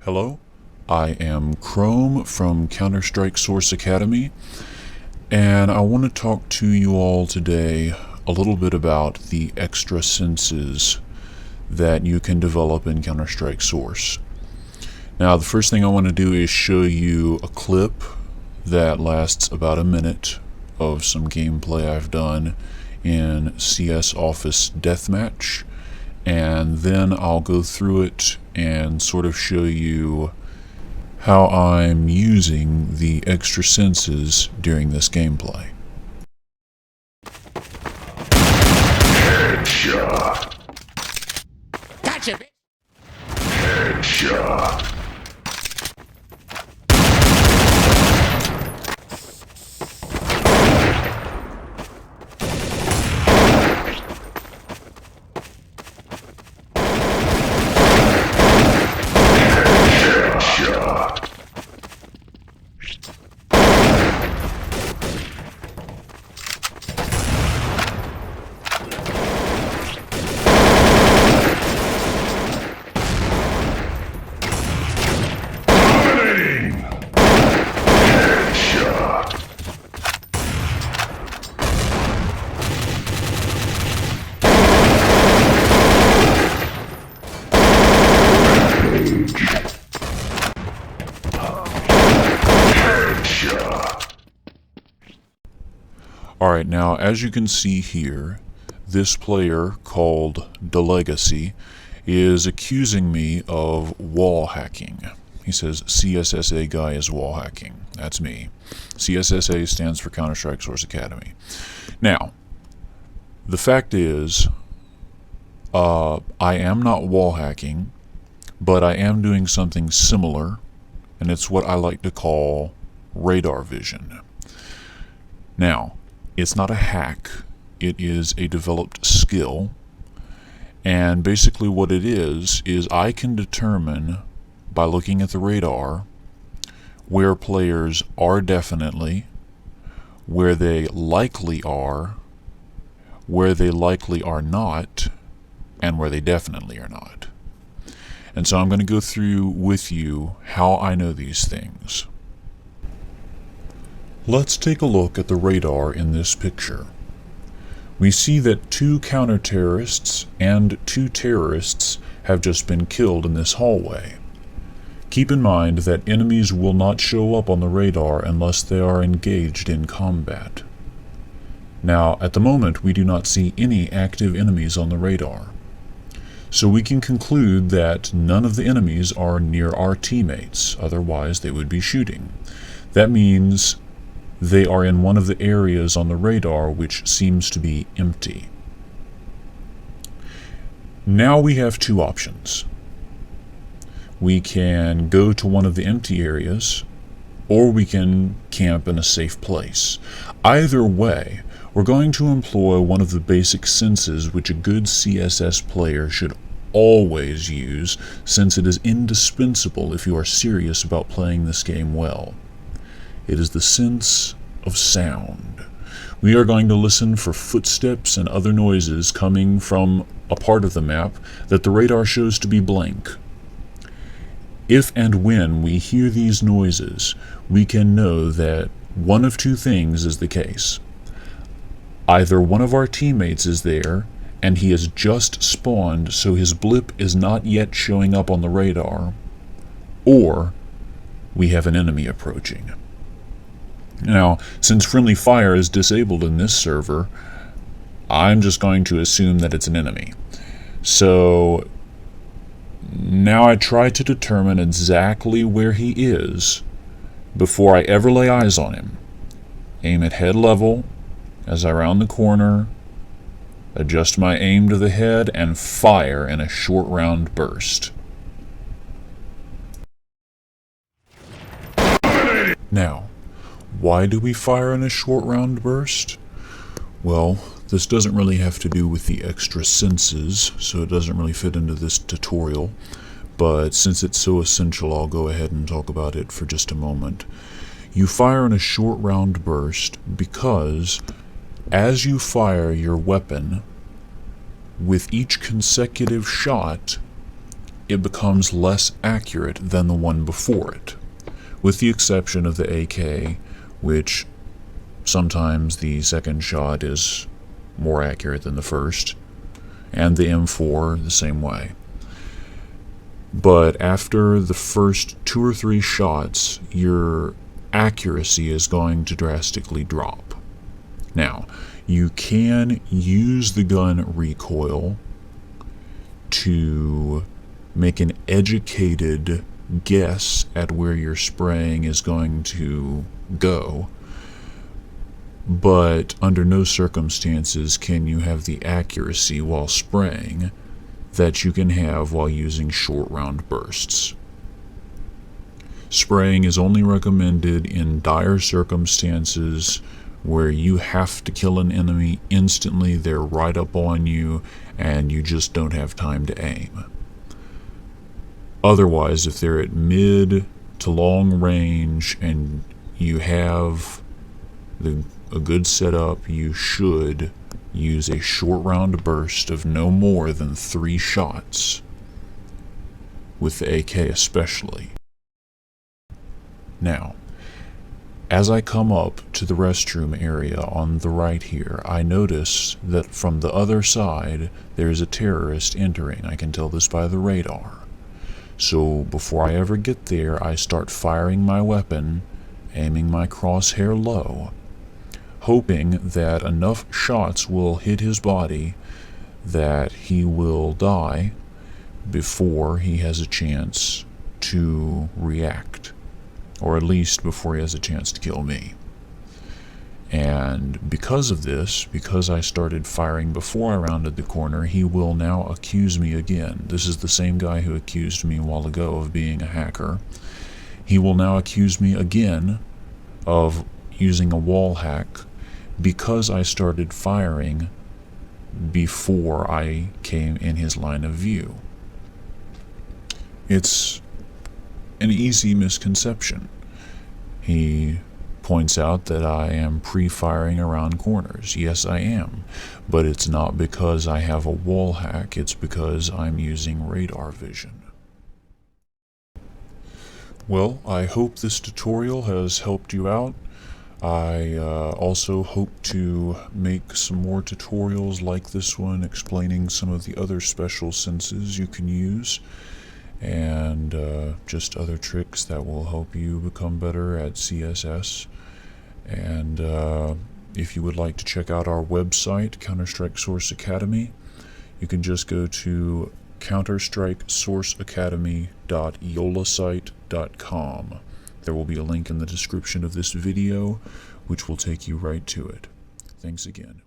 Hello, I am Chrome from Counter-Strike Source Academy, and I want to talk to you all today a little bit about the extra senses that you can develop in Counter-Strike Source. Now, the first thing I want to do is show you a clip that lasts about a minute of some gameplay I've done in CS Office Deathmatch, and then I'll go through it and sort of show you how I'm using the extra senses during this gameplay. Headshot. Gotcha, bitch. Headshot. Alright, now as you can see here, this player called DeLegacy is accusing me of wall hacking. He says CSSA guy is wall hacking. That's me. CSSA stands for Counter-Strike Source Academy. Now, the fact is, I am not wall hacking, but I am doing something similar, and it's what I like to call radar vision. Now, it's not a hack, it is a developed skill, and basically what it is I can determine by looking at the radar where players are definitely, where they likely are not, and where they definitely are not. And so I'm going to go through with you how I know these things. Let's take a look at the radar in this picture. We see that 2 counter-terrorists and 2 terrorists have just been killed in this hallway. Keep in mind that enemies will not show up on the radar unless they are engaged in combat. Now, at the moment, we do not see any active enemies on the radar. So we can conclude that none of the enemies are near our teammates, otherwise they would be shooting. That means they are in one of the areas on the radar which seems to be empty. Now we have 2 options. We can go to one of the empty areas, or we can camp in a safe place. Either way, we're going to employ one of the basic senses which a good CSS player should always use, since it is indispensable if you are serious about playing this game well. It is the sense of sound. We are going to listen for footsteps and other noises coming from a part of the map that the radar shows to be blank. If and when we hear these noises, we can know that one of 2 things is the case. Either one of our teammates is there, and he has just spawned, so his blip is not yet showing up on the radar, or we have an enemy approaching. Now, since friendly fire is disabled in this server, I'm just going to assume that it's an enemy. So now I try to determine exactly where he is before I ever lay eyes on him. Aim at head level as I round the corner, adjust my aim to the head, and fire in a short round burst. Now, why do we fire in a short round burst? Well, this doesn't really have to do with the extra senses, so it doesn't really fit into this tutorial, but since it's so essential, I'll go ahead and talk about it for just a moment. You fire in a short round burst because as you fire your weapon, with each consecutive shot, it becomes less accurate than the one before it, with the exception of the AK, which sometimes the second shot is more accurate than the first, and the M4 the same way. But after the first 2 or 3 shots, your accuracy is going to drastically drop. Now, you can use the gun recoil to make an educated guess at where your spraying is going to go, but under no circumstances can you have the accuracy while spraying that you can have while using short round bursts. Spraying is only recommended in dire circumstances where you have to kill an enemy instantly, they're right up on you, and you just don't have time to aim. Otherwise, if they're at mid to long range and you have a good setup, you should use a short round burst of no more than 3 shots, with the AK especially. Now, as I come up to the restroom area on the right here, I notice that from the other side there's a terrorist entering. I can tell this by the radar. So before I ever get there, I start firing my weapon, aiming my crosshair low, hoping that enough shots will hit his body that he will die before he has a chance to react, or at least before he has a chance to kill me. And because of this, because I started firing before I rounded the corner, he will now accuse me again. This is the same guy who accused me a while ago of being a hacker. He will now accuse me again of using a wall hack because I started firing before I came in his line of view. It's an easy misconception. He points out that I am pre-firing around corners. Yes, I am, but it's not because I have a wall hack, it's because I'm using radar vision. Well, I hope this tutorial has helped you out. I also hope to make some more tutorials like this one explaining some of the other special senses you can use, and just other tricks that will help you become better at CSS. And if you would like to check out our website, Counter-Strike Source Academy, you can just go to counterstrikesourceacademy.yolasite.com. There will be a link in the description of this video which will take you right to it. Thanks again.